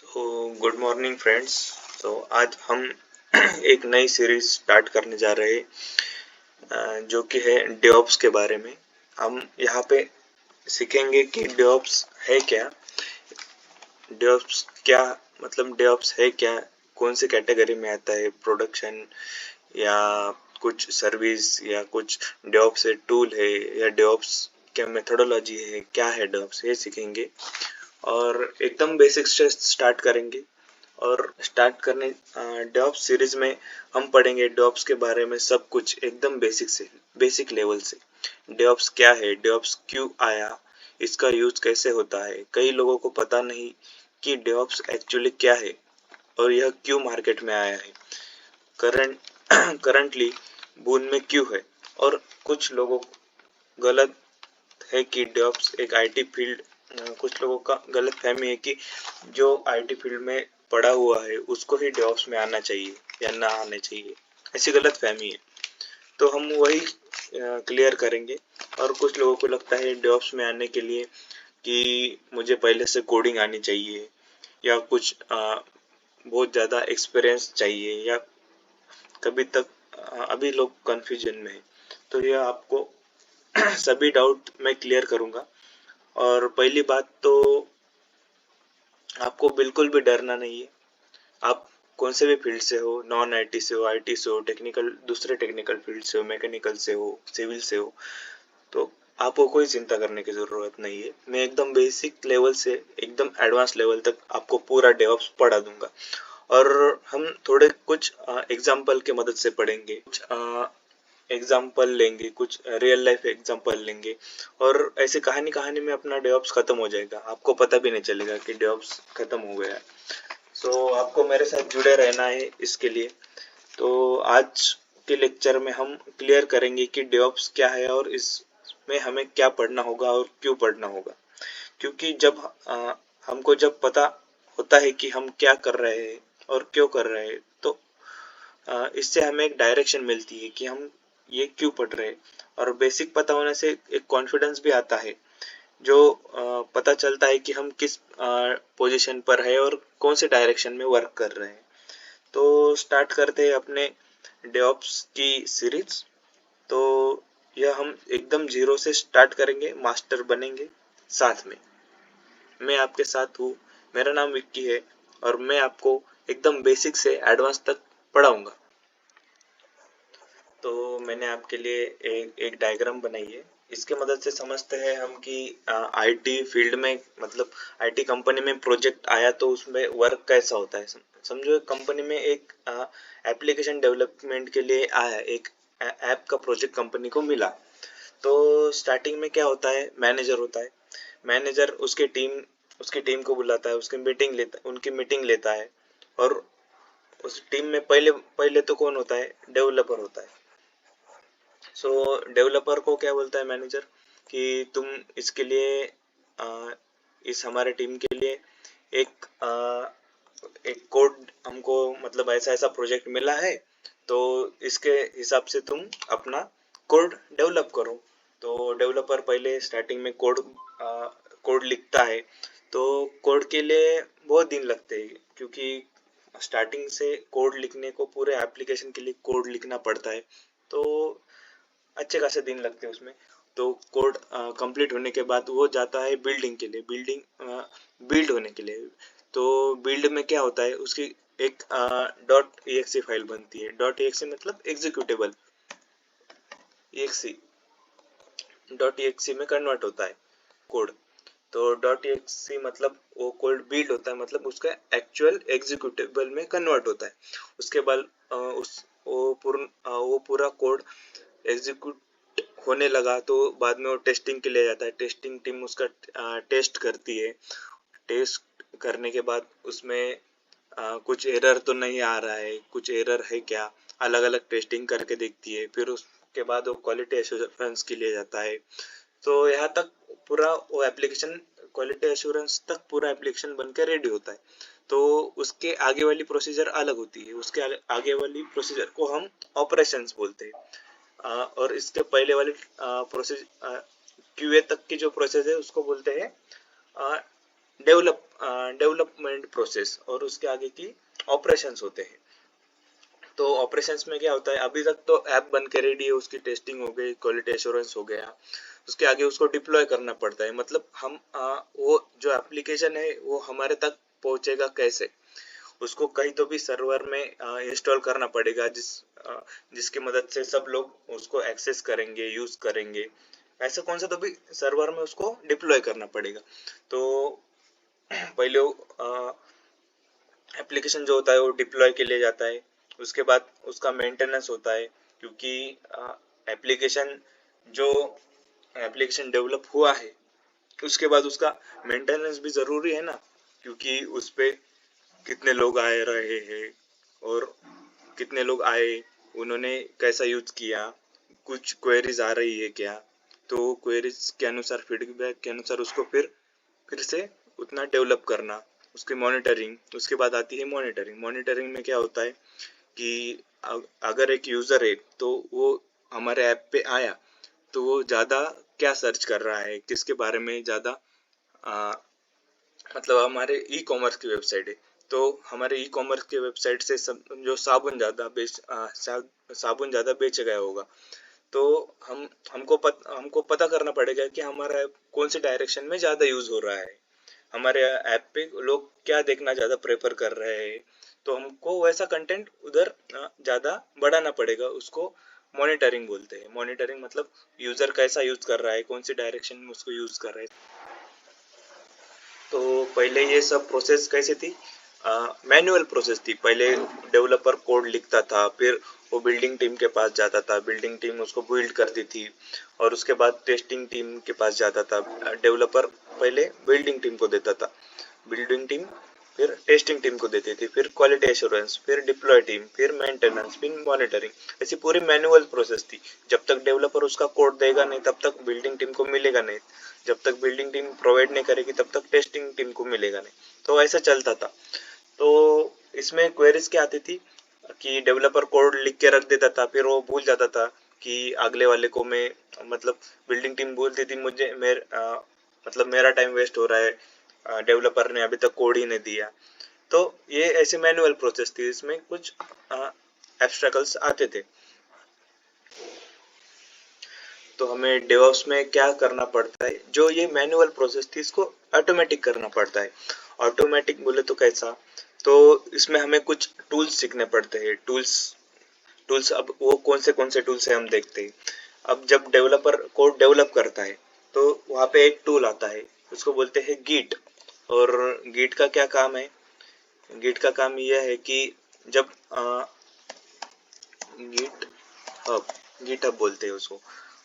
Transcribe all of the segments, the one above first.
Good morning friends. आज हम एक नई सीरीज स्टार्ट करने जा रहे हैं, जो कि है डेवऑप्स के बारे में। हम यहाँ पे सीखेंगे कि डेवऑप्स है क्या, डेवऑप्स क्या मतलब डेवऑप्स है क्या, कौन सी कैटेगरी में आता है, प्रोडक्शन या कुछ सर्विस या कुछ डेवऑप्स है टूल है या डेवऑप्स क्या मेथोडोलॉजी है, क्या है डेवऑप्स, ये सीखेंगे और एकदम बेसिक से स्टार्ट करेंगे। और स्टार्ट करने डेवऑप्स सीरीज में हम पढ़ेंगे डेवऑप्स के बारे में सब कुछ एकदम बेसिक लेवल से। डेवऑप्स क्या है, डेवऑप्स क्यों आया, इसका यूज कैसे होता है। कई लोगों को पता नहीं कि डेवऑप्स एक्चुअली क्या है और यह क्यों मार्केट में आया है, करंटली बूम में क्यों है। और कुछ लोगों गलत है कि डेवऑप्स एक आईटी फील्ड, कुछ लोगों का गलत फहमी है कि जो आईटी फील्ड में पड़ा हुआ है उसको ही डेवऑप्स में आना चाहिए या ना आना चाहिए, ऐसी गलत फहमी है। तो हम वही क्लियर करेंगे। और कुछ लोगों को लगता है डेवऑप्स में आने के लिए कि मुझे पहले से कोडिंग आनी चाहिए या कुछ बहुत ज़्यादा एक्सपीरियंस चाहिए, या कभी तक अभी लोग कंफ्यूजन में है। तो यह आपको सभी डाउट मैं क्लियर करूंगा। और पहली बात तो आपको बिल्कुल भी डरना नहीं है। आप कौन से भी फील्ड से हो, नॉन आईटी से हो, आईटी से हो, टेक्निकल दूसरे टेक्निकल फील्ड से हो, मैकेनिकल से हो, सिविल से हो, तो आपको कोई चिंता करने की ज़रूरत नहीं है। मैं एकदम बेसिक लेवल से एकदम एडवांस लेवल तक आपको पूरा डेवऑप्स पढ़ा दूंगा। और हम थोड़े कुछ एग्जाम्पल के मदद से पढ़ेंगे, कुछ एग्जाम्पल लेंगे, कुछ रियल लाइफ एग्जाम्पल लेंगे, और ऐसे कहानी कहानी में अपना डेवऑप्स खत्म हो जाएगा, आपको पता भी नहीं चलेगा कि डेवऑप्स खत्म हो गया है। आपको मेरे साथ जुड़े रहना है इसके लिए। तो आज के लेक्चर में हम क्लियर करेंगे कि डेवऑप्स क्या है और इसमें हमें क्या पढ़ना होगा और क्यों पढ़ना होगा। क्योंकि हमको जब पता होता है कि हम क्या कर रहे हैं और क्यों कर रहे हैं, तो इससे हमें एक डायरेक्शन मिलती है कि हम ये क्यों पढ़ रहे हैं। और बेसिक पता होने से एक कॉन्फिडेंस भी आता है, जो पता चलता है कि हम किस पोजीशन पर है और कौन से डायरेक्शन में वर्क कर रहे हैं। तो स्टार्ट करते हैं अपने डेवऑप्स की सीरीज। तो यह हम एकदम जीरो से स्टार्ट करेंगे, मास्टर बनेंगे साथ में। मैं आपके साथ हूँ, मेरा नाम विक्की है और मैं आपको एकदम बेसिक से एडवांस तक पढ़ाऊंगा। तो मैंने आपके लिए एक डायग्राम बनाई है, इसके मदद से समझते हैं हम कि आईटी फील्ड में, मतलब आईटी कंपनी में प्रोजेक्ट आया तो उसमें वर्क कैसा होता है। समझो कंपनी में एक एप्लीकेशन डेवलपमेंट के लिए आया, एक ऐप का प्रोजेक्ट कंपनी को मिला। तो स्टार्टिंग में क्या होता है, मैनेजर होता है। मैनेजर उसकी टीम को बुलाता है, उनकी मीटिंग लेता है। और उस टीम में पहले पहले तो कौन होता है, डेवलपर होता है। डेवलपर को क्या बोलता है मैनेजर कि तुम इसके लिए इस हमारे टीम के लिए एक एक कोड हमको, मतलब ऐसा ऐसा प्रोजेक्ट मिला है, तो इसके हिसाब से तुम अपना कोड डेवलप करो। तो डेवलपर पहले स्टार्टिंग में कोड लिखता है। तो कोड के लिए बहुत दिन लगते हैं, क्योंकि स्टार्टिंग से कोड लिखने को, पूरे एप्लीकेशन के लिए कोड लिखना पड़ता है। तो अच्छे खासे दिन लगते हैं उसमें। तो कोड कंप्लीट होने के बाद वो जाता है बिल्डिंग के लिए, बिल्ड होने के लिए। तो बिल्ड में क्या होता है, उसकी एक .exe फाइल बनती है। .exe मतलब एग्जीक्यूटेबल, exe .exe में कन्वर्ट होता है कोड। तो .exe मतलब वो कोड बिल्ड होता है, मतलब उसका एक्चुअल एग्जीक्यूटेबल में कन्वर्ट होता है। उसके बाद वो पूरा कोड एग्जीक्यूट होने लगा, तो बाद में वो टेस्टिंग के लिए जाता है। टेस्टिंग टीम उसका टेस्ट करती है। टेस्ट करने के बाद उसमें कुछ एरर तो नहीं आ रहा है, कुछ एरर है क्या, अलग अलग टेस्टिंग करके देखती है। फिर उसके बाद वो क्वालिटी एश्योरेंस के लिए जाता है। तो यहाँ तक पूरा वो एप्लीकेशन, क्वालिटी एश्योरेंस तक पूरा एप्लीकेशन बनकर रेडी होता है। तो उसके आगे वाली प्रोसीजर अलग होती है, उसके आगे वाली प्रोसीजर को हम ऑपरेशंस बोलते हैं। और इसके पहले वाली प्रोसेस, क्यूए तक की जो प्रोसेस है उसको बोलते हैं डेवलपमेंट प्रोसेस और उसके आगे की ऑपरेशंस होते हैं। तो ऑपरेशंस में क्या होता है, अभी तक तो ऐप बन के रेडी है, उसकी टेस्टिंग हो गई, क्वालिटी एश्योरेंस हो गया, उसके आगे उसको डिप्लॉय करना पड़ता है। मतलब हम वो जो एप्लीकेशन है वो हमारे तक पहुंचेगा कैसे, उसको कहीं तो भी सर्वर में इंस्टॉल करना पड़ेगा, जिसकी मदद से सब लोग उसको एक्सेस करेंगे, यूज करेंगे। ऐसा कौन सा तो भी सर्वर में उसको डिप्लॉय करना पड़ेगा। तो पहले एप्लीकेशन जो होता है वो डिप्लॉय के लिए जाता है, उसके बाद उसका मेंटेनेंस होता है, क्योंकि एप्लीकेशन जो एप्लीकेशन डेवलप हुआ है उसके बाद उसका मेंटेनेंस भी जरूरी है ना, क्योंकि उस पे कितने लोग आए रहे हैं और कितने लोग आए, उन्होंने कैसा यूज किया, कुछ क्वेरीज आ रही है क्या, तो क्वेरीज के अनुसार, फीडबैक के अनुसार उसको फिर से उतना डेवलप करना, उसकी मॉनिटरिंग। उसके बाद आती है मॉनिटरिंग। मॉनिटरिंग में क्या होता है कि अगर एक यूजर है तो वो हमारे ऐप पे आया तो वो ज़्यादा क्या सर्च कर रहा है, किसके बारे में ज़्यादा, मतलब हमारे ई कॉमर्स की वेबसाइट है तो हमारे ई कॉमर्स के वेबसाइट से जो साबुन ज़्यादा बेचा गया होगा, तो हमको पता करना पड़ेगा कि हमारा ऐप कौन से डायरेक्शन में ज़्यादा यूज हो रहा है, हमारे ऐप पे लोग क्या देखना ज़्यादा प्रेफर कर रहे हैं। तो हमको वैसा कंटेंट उधर ज़्यादा बढ़ाना पड़ेगा, उसको मॉनिटरिंग बोलते हैं। मॉनिटरिंग मतलब यूज़र कैसा यूज़ कर रहा है, कौन सी डायरेक्शन में उसको यूज़ कर रहा है। तो पहले ये सब प्रोसेस कैसे थी, मैनुअल प्रोसेस थी। पहले डेवलपर कोड लिखता था, फिर वो बिल्डिंग टीम के पास जाता था, बिल्डिंग टीम उसको बिल्ड करती थी, और उसके बाद टेस्टिंग टीम के पास जाता था। डेवलपर पहले बिल्डिंग टीम को देता था, बिल्डिंग टीम फिर टेस्टिंग टीम को देती थी, फिर क्वालिटी एश्योरेंस, फिर डिप्लॉय टीम, फिर मेंटेनेंस, फिर मॉनिटरिंग। ऐसी पूरी मैनुअल प्रोसेस थी। जब तक डेवलपर उसका कोड देगा नहीं तब तक बिल्डिंग टीम को मिलेगा नहीं, जब तक बिल्डिंग टीम प्रोवाइड नहीं करेगी तब तक टेस्टिंग टीम को मिलेगा नहीं। तो ऐसा चलता था। तो इसमें क्वेरीज क्या आती थी कि डेवलपर कोड लिख के रख देता था, फिर वो भूल जाता था कि अगले वाले को मैं, मतलब बिल्डिंग टीम बोलती थी मुझे मतलब मेरा टाइम वेस्ट हो रहा है, डेवलपर ने अभी तक कोड ही नहीं दिया। तो ये ऐसे मैनुअल प्रोसेस थी, इसमें कुछ एब्स्ट्रैकल्स आते थे। तो हमें डेवऑप्स में क्या करना पड़ता है, जो ये मैनुअल प्रोसेस थी इसको ऑटोमेटिक करना पड़ता है। ऑटोमेटिक बोले तो कैसा, तो इसमें हमें कुछ टूल्स सीखने पड़ते हैं। टूल्स टूल्स अब वो कौन से टूल्स है हम देखते हैं। अब जब डेवलपर कोड डेवलप करता है तो वहाँ पे एक टूल आता है, उसको बोलते हैं गिट। और गिट का क्या काम है, गिट का काम यह है कि जब गिट हब गिट हब बोलते हैं उसको,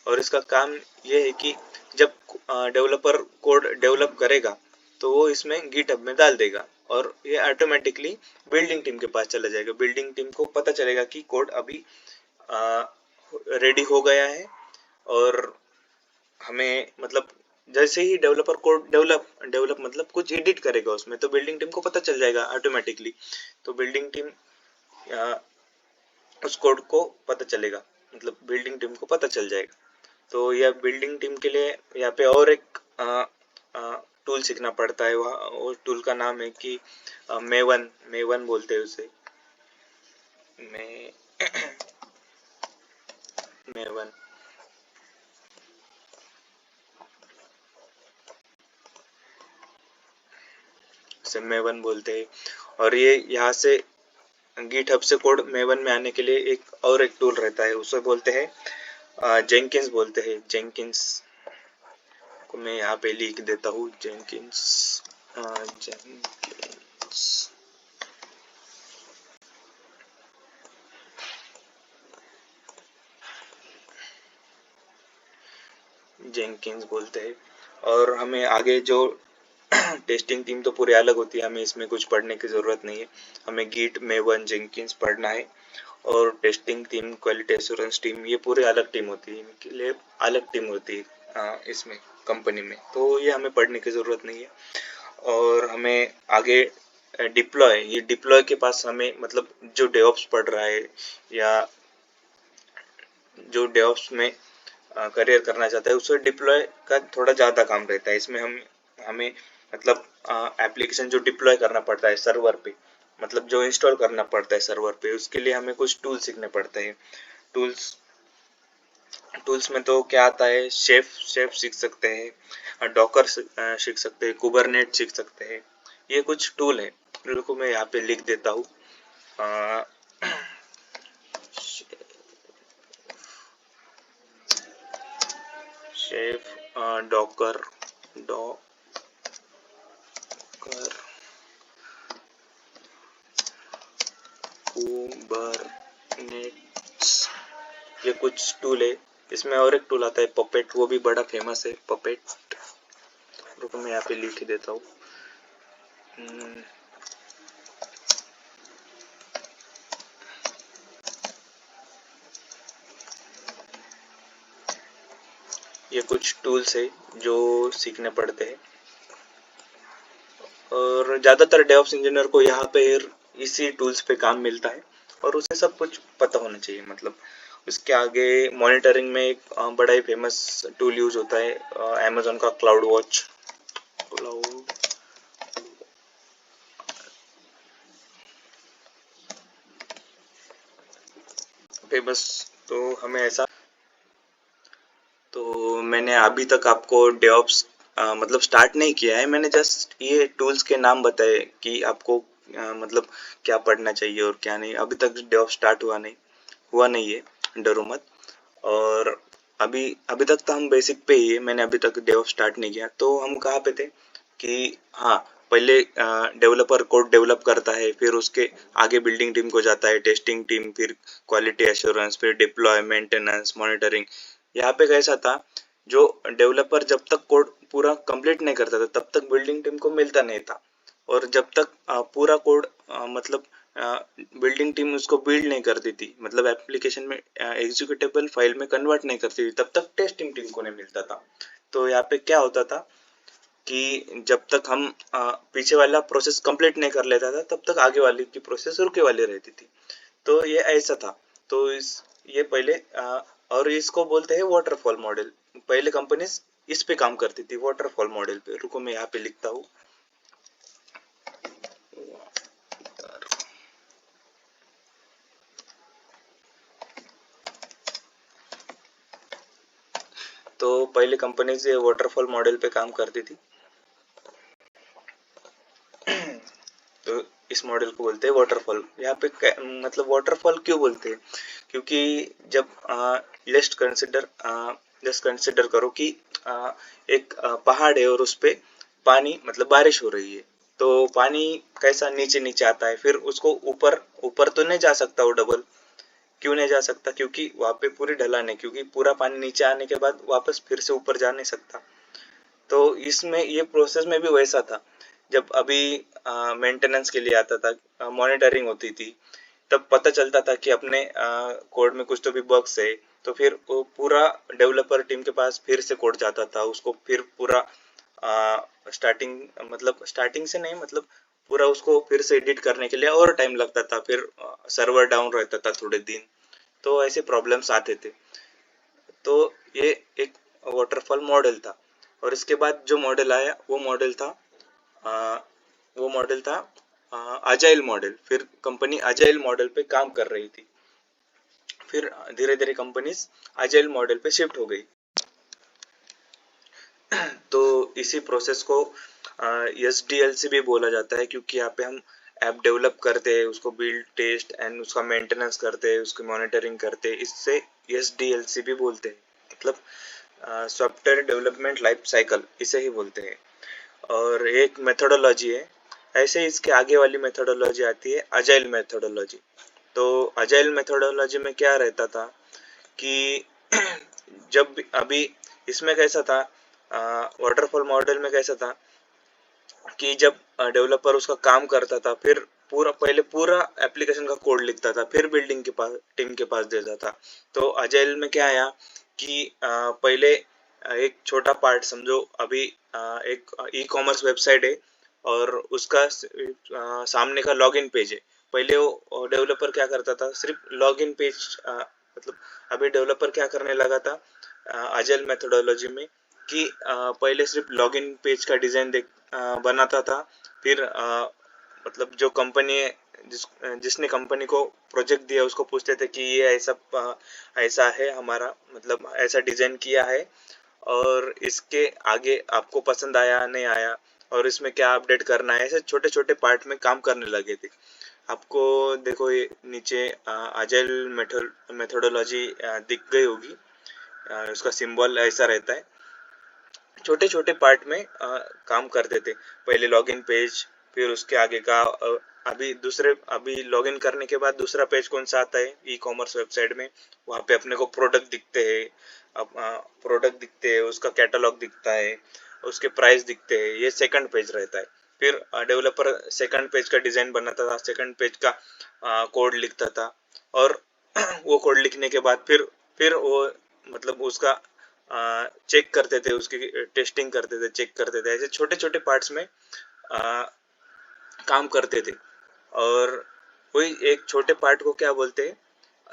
और इसका काम ये है कि जब डेवलपर कोड डेवलप करेगा तो वो इसमें गिट हब में डाल देगा, और ये ऑटोमेटिकली बिल्डिंग टीम के पास चला जाएगा। बिल्डिंग टीम को पता चलेगा कि कोड अभी रेडी हो गया है, और हमें मतलब जैसे ही डेवलपर कोड डेवलप मतलब कुछ एडिट करेगा उसमें, तो बिल्डिंग टीम को पता चल जाएगा ऑटोमेटिकली। तो बिल्डिंग टीम उस कोड को पता चलेगा, मतलब बिल्डिंग टीम को पता चल जाएगा। तो यह बिल्डिंग टीम के लिए यहाँ पे और एक टूल सीखना पड़ता है। वह वो टूल का नाम है कि मेवन मेवन बोलते हैं उसे, मे मेवन से मेवन बोलते हैं। और ये यहाँ से गिट हब से कोड मेवन में आने के लिए एक टूल रहता है, उसे बोलते हैं जेंकिंस बोलते हैं, जेंकिंस को मैं यहाँ पे लिख देता हूँ, जेंकिंस जेंकिंस जेंकिंस बोलते हैं। और हमें आगे जो टेस्टिंग टीम तो पूरी अलग होती है, हमें इसमें कुछ पढ़ने की ज़रूरत नहीं है। हमें गिट मेवन जेंकिंस पढ़ना है, और testing team, quality assurance team, ये पूरी अलग टीम होती है, इनके लिए अलग टीम होती है इसमें कंपनी में, तो ये हमें पढ़ने की ज़रूरत नहीं है। और हमें आगे ये डिप्लॉय के पास हमें, मतलब जो डेवऑप्स पढ़ रहा है या जो डेवऑप्स में करियर करना चाहता है, उसको डिप्लॉय का थोड़ा ज़्यादा काम रहता है। इसमें हमें मतलब एप्लीकेशन जो डिप्लॉय करना पड़ता है सर्वर पे, मतलब जो इंस्टॉल करना पड़ता है सर्वर पे, उसके लिए हमें कुछ टूल सीखने पड़ते हैं। टूल्स टूल्स में तो क्या आता है, शेफ शेफ सीख सकते हैं, डॉकर सीख सकते हैं, कुबरनेट सीख सकते हैं। ये कुछ टूल है, रुको मैं यहाँ पे लिख देता हूँ। अ, शेफ, डॉकर, डॉकर, कुबरनेट्स, ये कुछ टूल है। इसमें और एक टूल आता है पपेट, वो भी बड़ा फेमस है पपेट। रुको मैं यहाँ पे लिख ही देता हूँ। ये कुछ टूल्स है जो सीखने पड़ते हैं, और ज़्यादातर डेवऑप्स इंजीनियर को यहाँ पे इसी टूल्स पे काम मिलता है, और उसे सब कुछ पता होना चाहिए। मतलब उसके आगे मॉनिटरिंग में एक बड़ा ही फेमस टूल यूज होता है, अमेजोन का क्लाउड वॉच। क्लाउड फेमस, तो हमें ऐसा, तो मैंने अभी तक आपको डेवऑप्स मतलब स्टार्ट नहीं किया है, मैंने जस्ट ये टूल्स के नाम बताए कि आपको मतलब क्या पढ़ना चाहिए और क्या नहीं। अभी तक डेवऑप्स स्टार्ट हुआ नहीं है, डरो मत। और अभी अभी तक तो हम बेसिक पे ही है, मैंने अभी तक डेवऑप्स स्टार्ट नहीं किया। तो हम कहाँ पे थे कि हाँ, पहले डेवलपर कोड डेवलप करता है, फिर उसके आगे बिल्डिंग टीम को जाता है, टेस्टिंग टीम, फिर क्वालिटी एश्योरेंस, फिर डिप्लॉय, मेंटेनेंस, मॉनिटरिंग। यहाँ पे कैसा था, जो डेवलपर जब तक कोड पूरा कंप्लीट नहीं करता था तब तक बिल्डिंग टीम को मिलता नहीं था। और जब तक पूरा कोड मतलब बिल्डिंग टीम उसको बिल्ड नहीं करती थी, मतलब एप्लीकेशन में एग्जीक्यूटेबल फाइल में कन्वर्ट नहीं करती थी, तब तक टेस्टिंग टीम को नहीं मिलता था। तो यहाँ पे क्या होता था कि जब तक हम पीछे वाला प्रोसेस कंप्लीट नहीं कर लेता था तब तक आगे वाली की प्रोसेस रुके वाली रहती थी। तो ये ऐसा था। तो ये पहले और इसको बोलते हैं वाटरफॉल मॉडल। पहले कंपनीज इस पे काम करती थी, वाटरफॉल मॉडल पे। रुको मैं यहाँ पे लिखता हूँ। तो पहले कंपनीज ये वाटरफॉल मॉडल पे काम करती थी। तो इस मॉडल को बोलते हैं वाटरफॉल। यहाँ पे मतलब वाटरफॉल क्यों बोलते हैं, क्योंकि जब जस्ट कंसिडर करो कि एक पहाड़ है और उस पे पानी, मतलब बारिश हो रही है। तो पानी कैसा नीचे नीचे आता है, फिर उसको ऊपर ऊपर तो नहीं जा सकता वो डबल। क्यों नहीं जा सकता, क्योंकि वहाँ पे पूरी ढलान है, क्योंकि पूरा पानी नीचे आने के बाद वापस फिर से ऊपर जा नहीं सकता। तो इसमें ये प्रोसेस में भी वैसा था। जब अभी मेंटेनेंस के लिए आता था, मॉनिटरिंग होती थी, तब पता चलता था कि अपने कोड में कुछ तो भी बग्स है। तो फिर वो पूरा डेवलपर टीम के पास फिर से कोड जाता था, उसको फिर पूरा स्टार्टिंग, मतलब स्टार्टिंग से नहीं, मतलब पूरा उसको फिर से एडिट करने के लिए और टाइम लगता था, फिर सर्वर डाउन रहता था थोड़े दिन। तो ऐसे प्रॉब्लम्स आते थे। तो ये एक वाटरफॉल मॉडल था। और इसके बाद जो मॉडल आया आ, वो मॉडल था अजाइल मॉडल। फिर कंपनी अजाइल मॉडल पे काम कर रही थी। फिर धीरे धीरे कंपनीज अजाइल मॉडल पे शिफ्ट हो गई। तो इसी प्रोसेस को SDLC भी बोला जाता है, क्योंकि यहाँ पे हम ऐप डेवलप करते हैं, उसको बिल्ड, टेस्ट एंड उसका मेंटेनेंस करते हैं, उसकी मॉनिटरिंग करते हैं। इससे SDLC भी बोलते हैं, मतलब सॉफ्टवेयर डेवलपमेंट लाइफ साइकिल इसे ही बोलते हैं। और एक मेथोडोलॉजी है। ऐसे इसके आगे वाली मेथोडोलॉजी आती है अजाइल मेथोडोलॉजी। तो अजाइल मेथोडोलॉजी में क्या रहता था कि जब अभी इसमें कैसा था, वाटरफॉल मॉडल में कैसा था कि जब डेवलपर उसका काम करता था, फिर पूरा एप्लीकेशन का कोड लिखता था, फिर बिल्डिंग के पास टीम के पास देता था। तो अजाइल में क्या आया कि पहले एक छोटा पार्ट समझो, अभी एक ई कॉमर्स वेबसाइट है और उसका सामने का लॉगिन पेज है। पहले वो डेवलपर क्या करता था, सिर्फ लॉगिन पेज, मतलब अभी डेवलपर क्या करने लगा था अजाइल मेथोडोलॉजी में कि पहले सिर्फ लॉगिन पेज का डिजाइन बनाता था। फिर मतलब जो कंपनी जिसने कंपनी को प्रोजेक्ट दिया उसको पूछते थे कि ये ऐसा है हमारा, मतलब ऐसा डिजाइन किया है और इसके आगे आपको पसंद आया नहीं आया और इसमें क्या अपडेट करना है, ऐसे छोटे छोटे पार्ट में काम करने लगे थे। आपको देखो ये नीचे आजाइल मेथोडोलॉजी दिख गई होगी। उसका सिंबल ऐसा रहता है। छोटे छोटे पार्ट में काम करते थे। पहले लॉगिन पेज, फिर उसके आगे का अभी लॉगिन करने के बाद दूसरा पेज कौन सा आता है ई कॉमर्स वेबसाइट में, वहाँ पे अपने को प्रोडक्ट दिखते हैं। अब प्रोडक्ट दिखते हैं, उसका कैटलॉग दिखता है, उसके प्राइस दिखते हैं, ये सेकंड पेज रहता है। फिर डेवलपर सेकंड पेज का डिजाइन बनाता था, सेकंड पेज का कोड लिखता था और वो कोड लिखने के बाद फिर वो मतलब उसका चेक करते थे, उसकी टेस्टिंग करते थे, चेक करते थे, ऐसे छोटे छोटे पार्ट्स में आ, काम करते थे। और वही एक छोटे पार्ट को क्या बोलते हैं,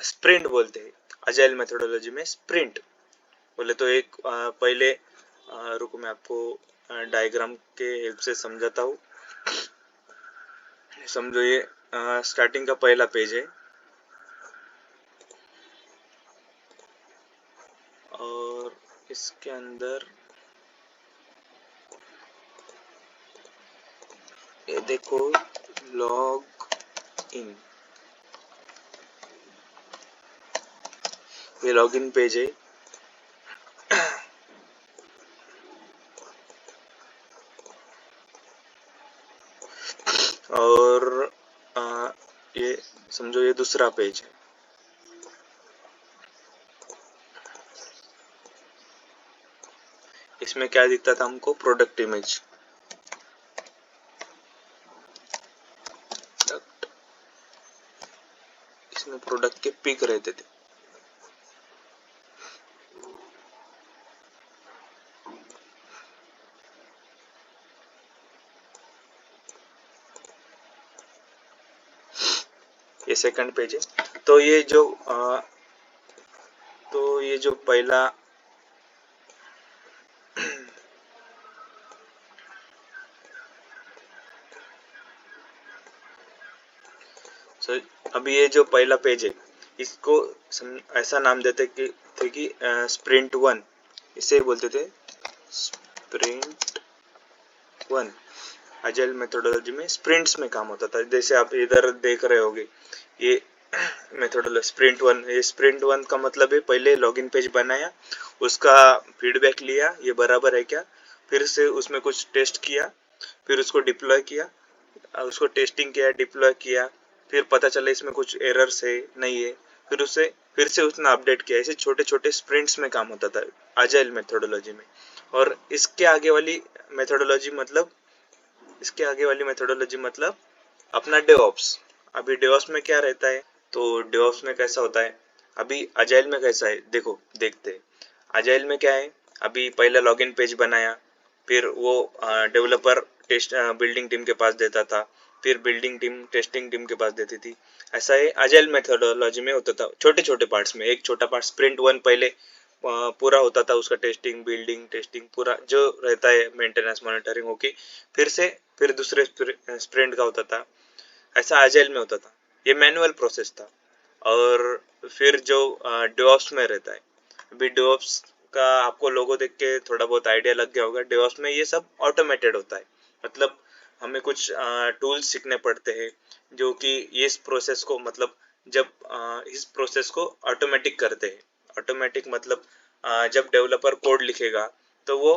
स्प्रिंट बोलते हैं। अजाइल मेथोडोलॉजी में स्प्रिंट बोले तो एक पहले रुको मैं आपको डायग्राम के हेल्प से समझाता हूँ। समझो ये स्टार्टिंग का पहला पेज है और इसके अंदर ये देखो लॉग इन, ये लॉगिन पेज है। और ये समझो ये दूसरा पेज है। इसमें क्या दिखता था हमको, प्रोडक्ट इमेज। इसमें प्रोडक्ट के पिक रहते थे। ये सेकंड पेज है। तो ये जो पहला सो अभी ये जो पहला पेज है इसको ऐसा नाम देते थे कि स्प्रिंट वन, इसे बोलते थे स्प्रिंट वन। अजाइल मेथोडोलॉजी में स्प्रिंट्स में काम होता था, जैसे आप इधर देख रहे होगे ये मेथोडोलॉजी स्प्रिंट वन। ये स्प्रिंट वन का मतलब है पहले लॉगिन पेज बनाया, उसका फीडबैक लिया ये बराबर है क्या, फिर से उसमें कुछ टेस्ट किया, फिर उसको डिप्लॉय किया, उसको टेस्टिंग किया, डिप्लॉय किया, फिर पता चला इसमें कुछ एरर्स है नहीं है, फिर से उसने अपडेट किया। ऐसे छोटे छोटे स्प्रिंट्स में काम होता था अजाइल मेथोडोलॉजी में। और इसके आगे वाली मेथोडोलॉजी मतलब अपना डेवऑप्स। अभी डेवऑप्स में क्या रहता है, तो डेवऑप्स में कैसा होता है, अभी अजाइल में कैसा है देखो देखते हैं। अजाइल में क्या है, अभी पहला लॉगिन पेज बनाया, फिर वो डेवलपर टेस्ट बिल्डिंग टीम के पास देता था, फिर बिल्डिंग टीम टेस्टिंग टीम के पास देती थी। ऐसा है अजाइल मेथोडोलॉजी में होता था, छोटे छोटे पार्ट्स में। एक छोटा पार्ट स्प्रिंट वन पहले पूरा होता था, उसका टेस्टिंग बिल्डिंग टेस्टिंग पूरा जो रहता है मेंटेनेंस मॉनिटरिंग होके, फिर दूसरे स्प्रिंट का होता था। ऐसा अजाइल में होता था, ये मैनुअल प्रोसेस था। और फिर जो डेवऑप्स में रहता है, अभी डेवऑप्स का आपको लोगो देख के थोड़ा बहुत आइडिया लग गया होगा। डेवऑप्स में ये सब ऑटोमेटेड होता है, मतलब हमें कुछ टूल्स सीखने पड़ते हैं जो कि इस प्रोसेस को मतलब जब इस प्रोसेस को ऑटोमेटिक करते हैं। ऑटोमेटिक मतलब जब डेवलपर कोड लिखेगा तो वो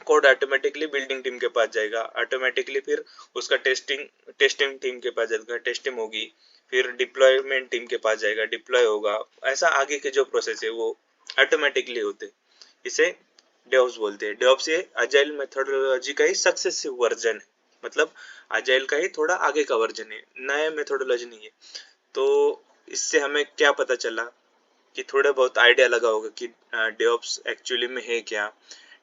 कोड ऑटोमेटिकली बिल्डिंग टीम के पास जाएगा, ऑटोमेटिकली फिर उसका टेस्टिंग टीम के पास जाएगा, टेस्टिंग होगी, फिर डिप्लॉयमेंट टीम के पास जाएगा, डिप्लॉय होगा। ऐसा आगे के जो प्रोसेस है वो ऑटोमेटिकली होते, इसे डेव्स बोलते हैं। डेव्स ये अजाइल मेथोडोलॉजी का ही सक्सेसिव वर्जन है, मतलब अजाइल का ही थोड़ा आगे का वर्जन है, नया मेथोडोलॉजी नहीं है। तो इससे हमें क्या पता चला कि थोड़ा बहुत आइडिया लगा होगा कि डेव्स एक्चुअली में है क्या।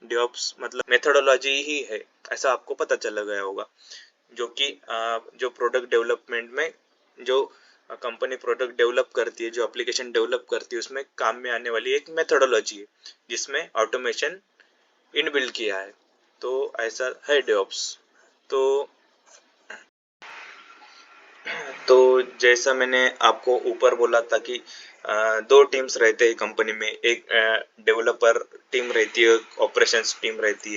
डेव्स मतलब मेथोडोलॉजी ही है, ऐसा आपको पता चला गया होगा। जो कि जो प्रोडक्ट डेवलपमेंट में जो कंपनी प्रोडक्ट डेवलप करती है, जो एप्लीकेशन डेवलप करती है, उसमें काम में आने वाली एक मेथोडोलॉजी है जिसमें ऑटोमेशन इनबिल्ट किया है। तो ऐसा है डेवऑप्स। तो जैसा मैंने आपको ऊपर बोला था कि दो टीम्स रहते हैं कंपनी में, एक डेवलपर टीम रहती है, ऑपरेशंस टीम रहती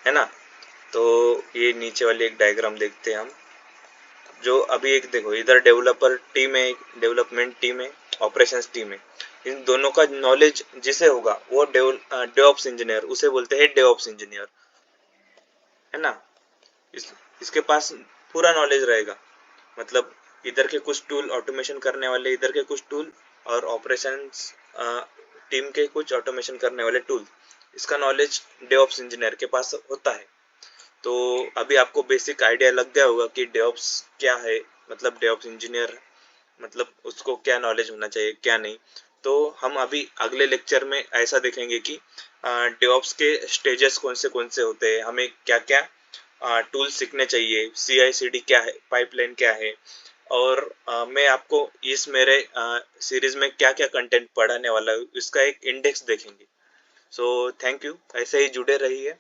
है ना। तो ये नीचे वाली एक डायग्राम देखते हैं हम। जो अभी एक देखो, इधर डेवलपर टीम है, डेवलपमेंट टीम है, ऑपरेशंस टीम है। इन दोनों का नॉलेज जिसे होगा वो डेवऑप्स इंजीनियर, उसे बोलते हैं डेवऑप्स इंजीनियर, है ना। इसके पास पूरा नॉलेज रहेगा। मतलब इधर के कुछ टूल ऑटोमेशन करने वाले, इधर के कुछ टूल, और ऑपरेशंस टीम के कुछ ऑटोमेशन करने वाले टूल, इसका नॉलेज डेवऑप्स इंजीनियर के पास होता है। तो अभी आपको बेसिक आइडिया लग गया होगा कि डेवऑप्स क्या है, मतलब डेवऑप्स इंजीनियर मतलब उसको क्या नॉलेज होना चाहिए क्या नहीं। तो हम अभी अगले लेक्चर में ऐसा देखेंगे कि डेवऑप्स के स्टेजेस कौन से होते हैं, हमें क्या क्या टूल सीखने चाहिए, CI/CD क्या है, पाइपलाइन क्या है, और मैं आपको इस मेरे सीरीज में क्या क्या कंटेंट पढ़ाने वाला हूँ इसका एक इंडेक्स देखेंगे। सो थैंक यू, ऐसे ही जुड़े रहिए।